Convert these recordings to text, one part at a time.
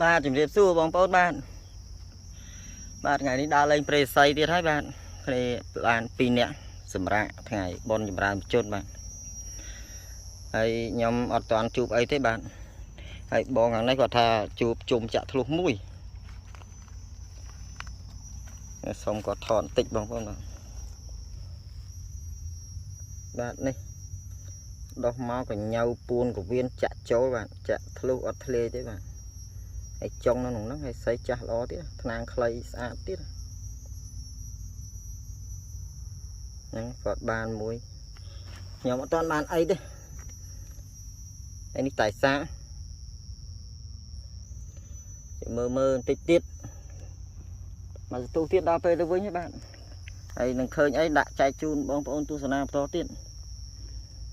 បាទជំរាបសួរបងប្អូនបាទថ្ងៃនេះដើរលេងព្រៃសៃទៀតហើយបាទព្រៃបាន2នាក់សម្រាប់ថ្ងៃបុណ្យចម្រើនជូនបាទហើយខ្ញុំអត់ទាន់ជួបអីទេបាទហើយបងខាងនេះគាត់ថាជួបជុំចាក់ធ្លុះមួយសូមគាត់ថតបន្តិចបងប្អូនបាទនេះដោះមកកញ្ញៅពួនកវៀនចាក់ចូលបាទចាក់ធ្លុះអត់ធ្លាយទេបាទហើយចុងនៅក្នុងហ្នឹងហើយសៃចាស់ល្អទៀតថ្នាំងខ្លីស្អាតទៀតហ្នឹងគាត់បានមួយខ្ញុំអត់ទាន់បានអីទេហើយនេះតែសាមើលបន្តិចទៀតមកសន្ទុះទៀតដល់ពេលទៅវិញបាទហើយនឹងឃើញអីដាក់ចែកជូនបងប្អូនទស្សនាបន្តទៀត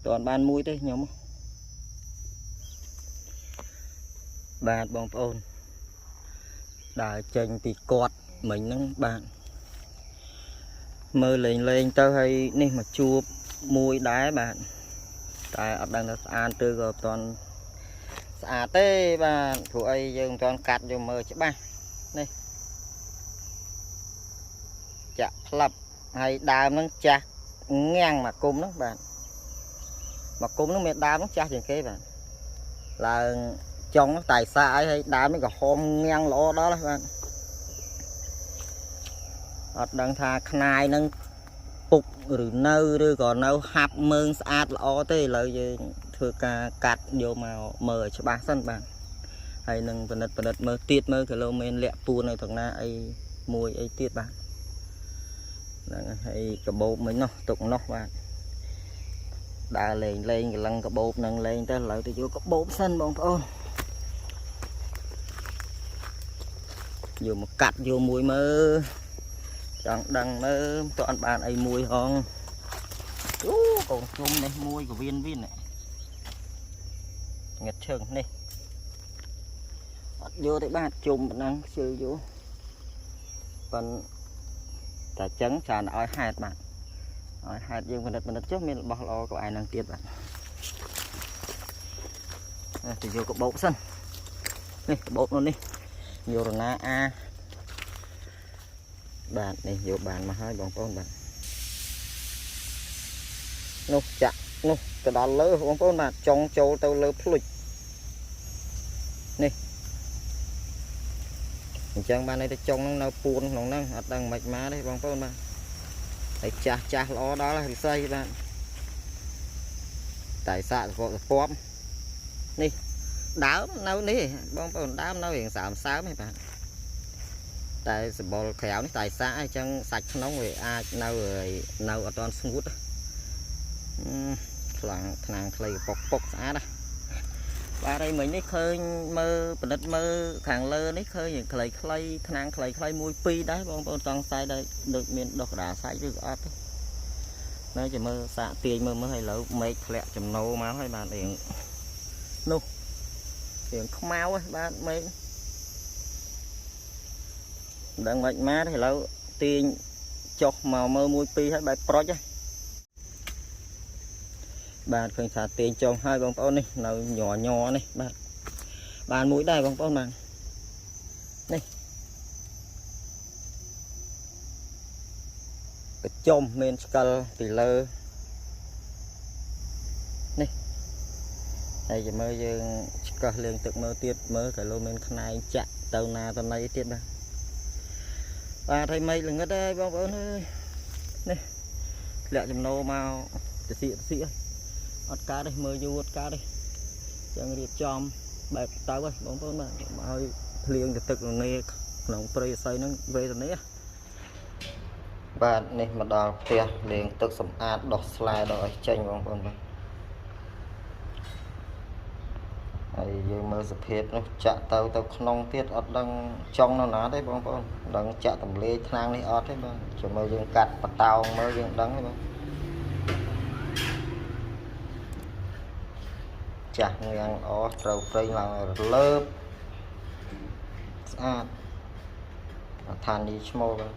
ទាន់បានមួយទេខ្ញុំបាទបងប្អូនដើរចេញពីគាត់មិញហ្នឹងបាទមើលលេងទៅហើយនេះមកជួបមួយដែរបាទតែអត់ដឹងថាស្អាតទៅក៏អត់ទាន់ស្អាតទេបាទព្រោះអីយើងមិនទាន់កាត់យកមើលច្បាស់នេះចាក់ផ្លាប់ហើយដើមហ្នឹងចាស់ងាំងមកគុំហ្នឹងបាទមកគុំហ្នឹងមានដើមហ្នឹងចាស់ជាងគេបាទឡើងចុងតែសាអីហើយដើមនេះក៏ហមងាំងល្អដល់ហើយបាទអត់ដឹងថាខ្នាយនឹងពុកឬនៅឬក៏នៅហាប់មើងស្អាតល្អទេឥឡូវយើងធ្វើការកាត់យកមកមើលឲ្យច្បាស់សិនបាទហើយនឹងពិនិត្យមើលទៀតមើលគីឡូមានលាក់ពួននៅត្រង់ណាអីមួយអីទៀតបាទហ្នឹងហើយកបោបមិញនោះទុកនោះបាទដើរលេងកលឹងកបោបនឹងលេងទៅឥឡូវទៅយកកបោបសិនបងប្អូនយកមកកាត់យកមួយមើលចង់ដឹងមើលតើអត់បានអីមួយហងអូកូនជុំនេះមួយកវៀននេះងឹតឈឹងនេះអត់យកទេបាទជុំប៉ុណ្ណឹងជឿយកប៉ុន្តែចឹងច្រើនឲ្យហេតុបាទឲ្យហេតុយើងពិនិត្យចុះមានរបស់ល្អក៏ឯនឹងទៀតបាទទៅយកកបោកសិននេះកបោកនោះនេះយករណាអាបាទនេះយកបានមកហើយបងប្អូនបាទនោះចាក់នោះទៅដល់លើបងប្អូនបាទចុងចូលទៅលើភ្លុចនេះអញ្ចឹងបាននេះទៅចុងហ្នឹងនៅពួនក្នុងហ្នឹងអត់ដឹងមិនមកទេបងប្អូនបាទហើយចាស់ល្អដល់ហើយពិសេសបាទតែសាកសពនេះដើមនៅនេះបងប្អូនដើមនៅរៀងសើមហ្នឹងបាទតែសម្បល់ក្រៅនេះតែសាកអញ្ចឹងសាច់ក្នុងវាអាចនៅអត់ទាន់ស្ងួតខ្លាំងថ្នាំងខ្លីពុកស្អាតណាបាទហើយមិញនេះឃើញមើលពិនិត្យមើលខាងលើនេះឃើញខ្លីថ្នាំងខ្លី1 2ដែរបងប្អូនសង្ស័យដែរដូចមានដុះកដាសាច់ឬក៏អត់ទេនៅតែមើលសាកទាញមើលហើយឥឡូវមេឃធ្លាក់ចំណោមកហើយបាទរៀងនោះរៀងខ្មៅហ្នឹងបាទមេឃមិនដឹងមិនមកទេឥឡូវទាញចុះមកមើល1 2ហើយបែបប្រុចហ្នឹងបាទឃើញថាទាញចុងហើយបងប្អូននេះនៅញ័រនេះបាទបានមួយដែរបងប្អូនបាទនេះកញ្ចុំមានស្កិលពីលើនេះហើយចាំមើលយើងឆ្កឹះលេងទឹកមើលទៀតមើលតែលោមានខ្នែងចាក់ទៅណាទៅណីទៀតបាទហើយមេឃល្ងឹតហើយបងប្អូនអើយនេះធ្លាក់ចំណោមកទៅសៀកអត់កើតទេមើលយូរអត់កើតទេចឹងរៀបចំបែបទៅហើយបងប្អូនបាទមកឲ្យភ្លៀងទៅទឹកលនេក្នុងព្រៃអស័យហ្នឹងវេទនាបាទនេះមកដល់ផ្ទះលេងទឹកសម្អាតដោះស្លែដោះឲ្យចេញបងប្អូនបាទហើយយើងមើលសភាពនោះចាក់ទៅក្នុងទៀតអត់ដឹងចង់នៅណាទេបងប្អូនដឹងចាក់ទម្លាយថ្នាំងនេះអត់ទេបាទចាំមើលយើងកាត់បតោងមើលយើងដឹងទេបាទចាស់ងាំងល្អត្រូវព្រៃឡើងរលើបស្អាតឋានីឈ្មោះបាទ